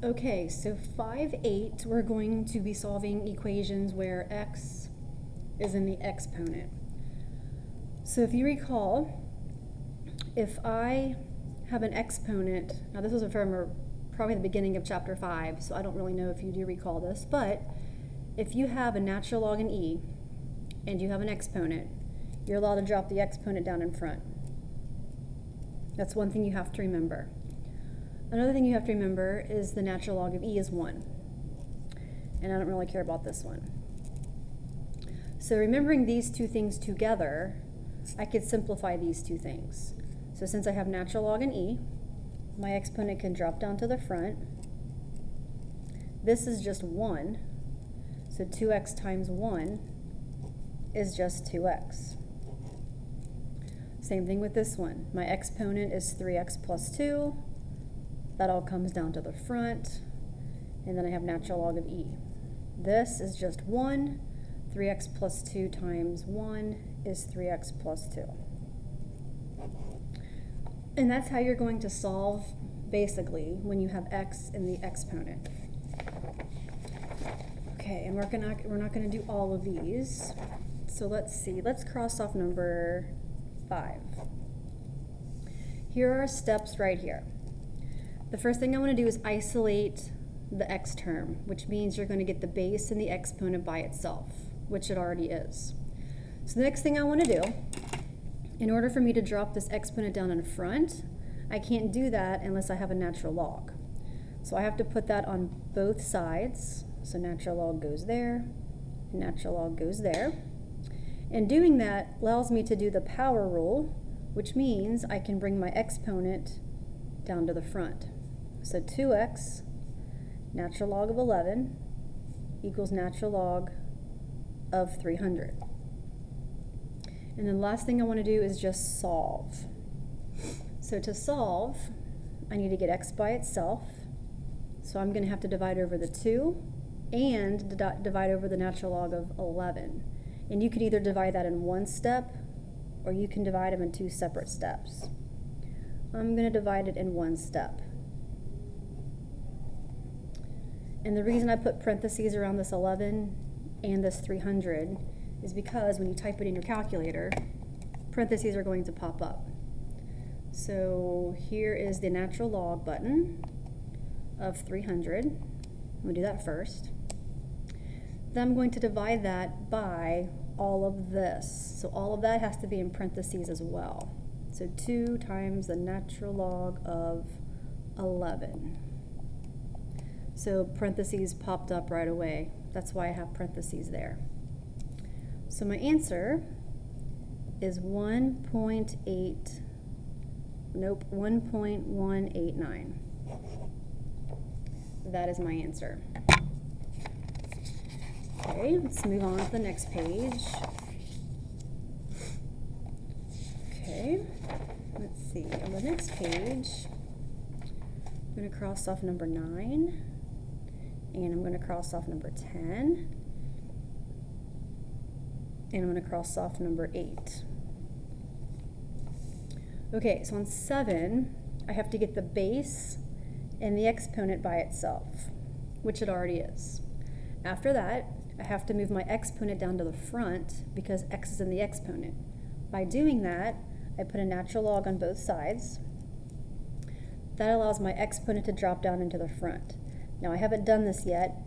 Okay, so 5/8, we're going to be solving equations where x is in the exponent. So if you recall, if I have an exponent, now this was from probably the beginning of chapter 5, so I don't really know if you do recall this, but if you have a natural log in e and you have an exponent, you're allowed to drop the exponent down in front. That's one thing you have to remember. Another thing you have to remember is the natural log of e is 1. And I don't really care about this one. So remembering these two things together, I could simplify these two things. So since I have natural log in e, my exponent can drop down to the front. This is just 1. So 2x times 1 is just 2x. Same thing with this one. My exponent is 3x plus 2. That all comes down to the front. And then I have natural log of e. This is just 1. 3x plus 2 times 1 is 3x plus 2. And that's how you're going to solve, basically, when you have x in the exponent. Okay, and we're not going to do all of these. So let's see. Let's cross off number 5. Here are our steps right here. The first thing I want to do is isolate the x term, which means you're going to get the base and the exponent by itself, which it already is. So the next thing I want to do, in order for me to drop this exponent down in front, I can't do that unless I have a natural log. So I have to put that on both sides. So natural log goes there, and natural log goes there. And doing that allows me to do the power rule, which means I can bring my exponent down to the front. So 2x, natural log of 11, equals natural log of 300. And then the last thing I want to do is just solve. So to solve, I need to get x by itself. So I'm going to have to divide over the 2 and divide over the natural log of 11. And you can either divide that in one step or you can divide them in 2 separate steps. I'm going to divide it in one step. And the reason I put parentheses around this 11 and this 300 is because when you type it in your calculator, parentheses are going to pop up. So here is the natural log button of 300. I'm going to do that first. Then I'm going to divide that by all of this. So all of that has to be in parentheses as well. So 2 times the natural log of 11. So parentheses popped up right away. That's why I have parentheses there. So my answer is 1.189. That is my answer. Okay, let's move on to the next page. Okay, let's see. On the next page, I'm going to cross off number 9, and I'm going to cross off number 10, and I'm going to cross off number 8. Okay, so on 7, I have to get the base and the exponent by itself, which it already is. After that, I have to move my exponent down to the front because x is in the exponent. By doing that, I put a natural log on both sides. That allows my exponent to drop down into the front. Now I haven't done this yet,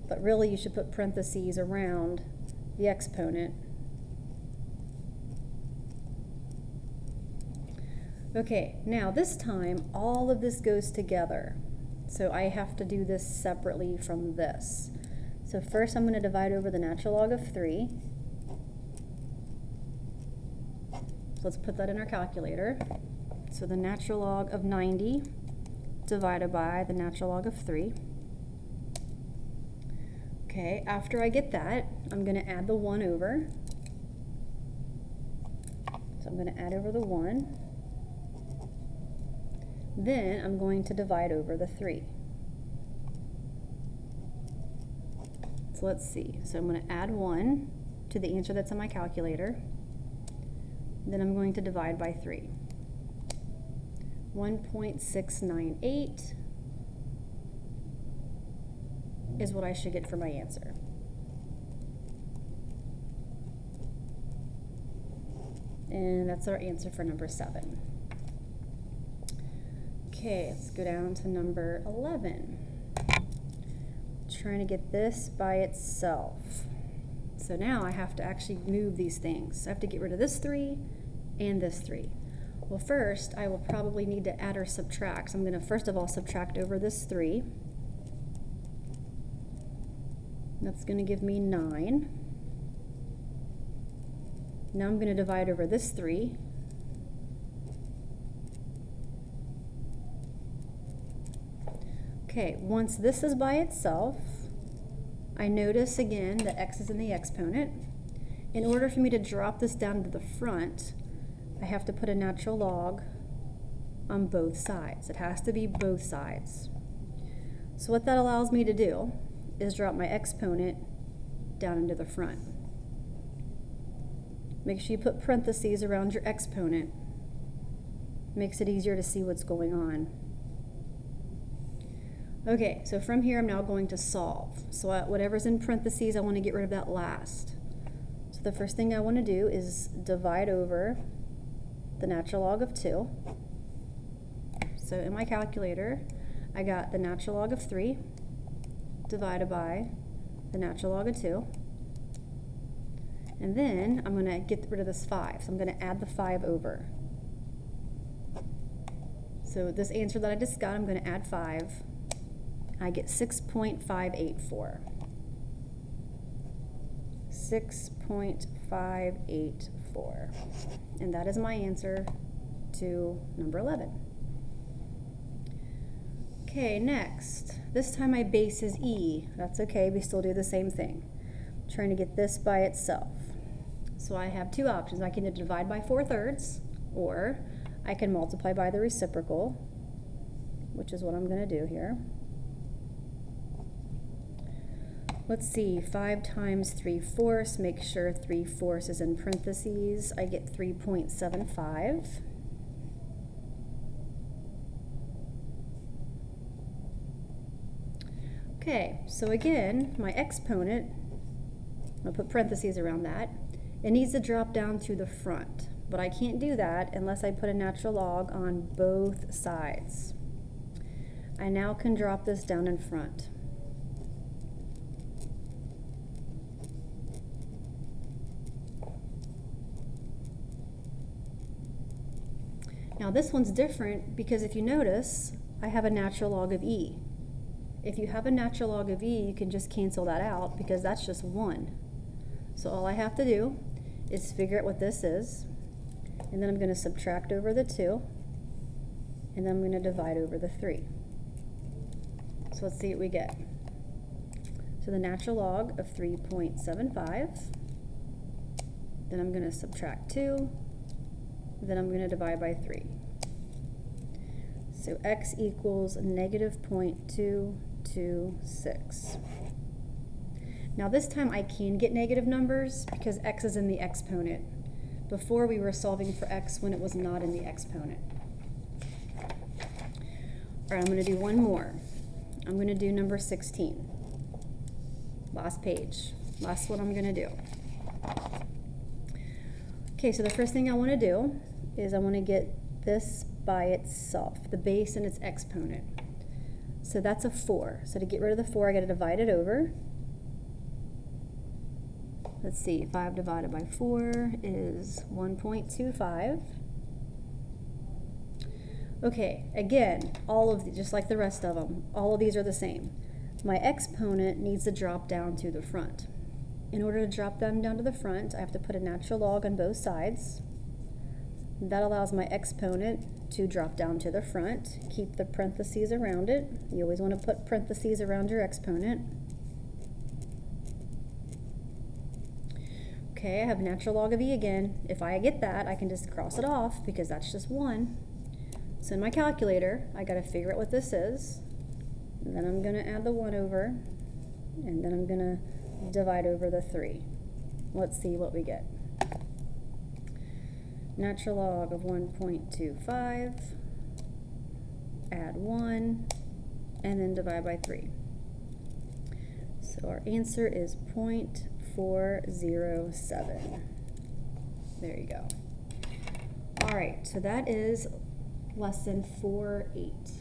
but really you should put parentheses around the exponent. Okay, now this time all of this goes together. So I have to do this separately from this. So first I'm going to divide over the natural log of 3. So let's put that in our calculator. So the natural log of 90 divided by the natural log of 3. Okay, after I get that, I'm going to add the 1 over. So I'm going to add over the 1. Then I'm going to divide over the 3. So let's see. So I'm going to add 1 to the answer that's in my calculator. Then I'm going to divide by 3. 1.698 is what I should get for my answer. And that's our answer for number 7. Okay, let's go down to number 11. Trying to get this by itself. So now I have to actually move these things. I have to get rid of this 3 and this 3. Well, first, I will probably need to add or subtract. So I'm going to first of all subtract over this 3. That's going to give me 9. Now I'm going to divide over this 3. Okay, once this is by itself, I notice again that x is in the exponent. In order for me to drop this down to the front, I have to put a natural log on both sides. It has to be both sides. So what that allows me to do is drop my exponent down into the front. Make sure you put parentheses around your exponent. Makes it easier to see what's going on. Okay, so from here I'm now going to solve. So whatever's in parentheses, I want to get rid of that last. So the first thing I want to do is divide over the natural log of 2. So in my calculator, I got the natural log of 3 divided by the natural log of 2. And then I'm going to get rid of this 5. So I'm going to add the 5 over. So this answer that I just got, I'm going to add 5. I get 6.584. 6.584. And that is my answer to number 11. Okay, next. This time my base is E. That's okay, we still do the same thing. I'm trying to get this by itself. So I have two options. I can either divide by 4/3, or I can multiply by the reciprocal, which is what I'm going to do here. Let's see, 5 times 3/4, make sure 3/4 is in parentheses. I get 3.75. Okay, so again, my exponent, I'll put parentheses around that. It needs to drop down to the front, but I can't do that unless I put a natural log on both sides. I now can drop this down in front. Now this one's different because if you notice, I have a natural log of E. If you have a natural log of E, you can just cancel that out because that's just 1. So all I have to do is figure out what this is, and then I'm going to subtract over the 2, and then I'm going to divide over the 3. So let's see what we get. So the natural log of 3.75, then I'm going to subtract 2, then I'm going to divide by 3. So x equals negative 0.226. Now this time I can get negative numbers because x is in the exponent. Before we were solving for x when it was not in the exponent. All right, I'm going to do one more. I'm going to do number 16. Last page. Last one I'm going to do. Okay, so the first thing I want to do is I want to get this by itself, the base and its exponent. So that's a 4. So to get rid of the 4, I got to divide it over. Let's see, 5 divided by 4 is 1.25. Okay, again, all of these, just like the rest of them, all of these are the same. My exponent needs to drop down to the front. In order to drop them down to the front, I have to put a natural log on both sides. That allows my exponent to drop down to the front. Keep the parentheses around it. You always want to put parentheses around your exponent. Okay, I have natural log of E again. If I get that, I can just cross it off because that's just 1. So in my calculator, I got to figure out what this is. And then I'm going to add the 1 over, and then I'm going to divide over the 3. Let's see what we get. Natural log of 1.25, add 1, and then divide by 3. So our answer is 0.407. There you go. All right, so that is lesson 4-8.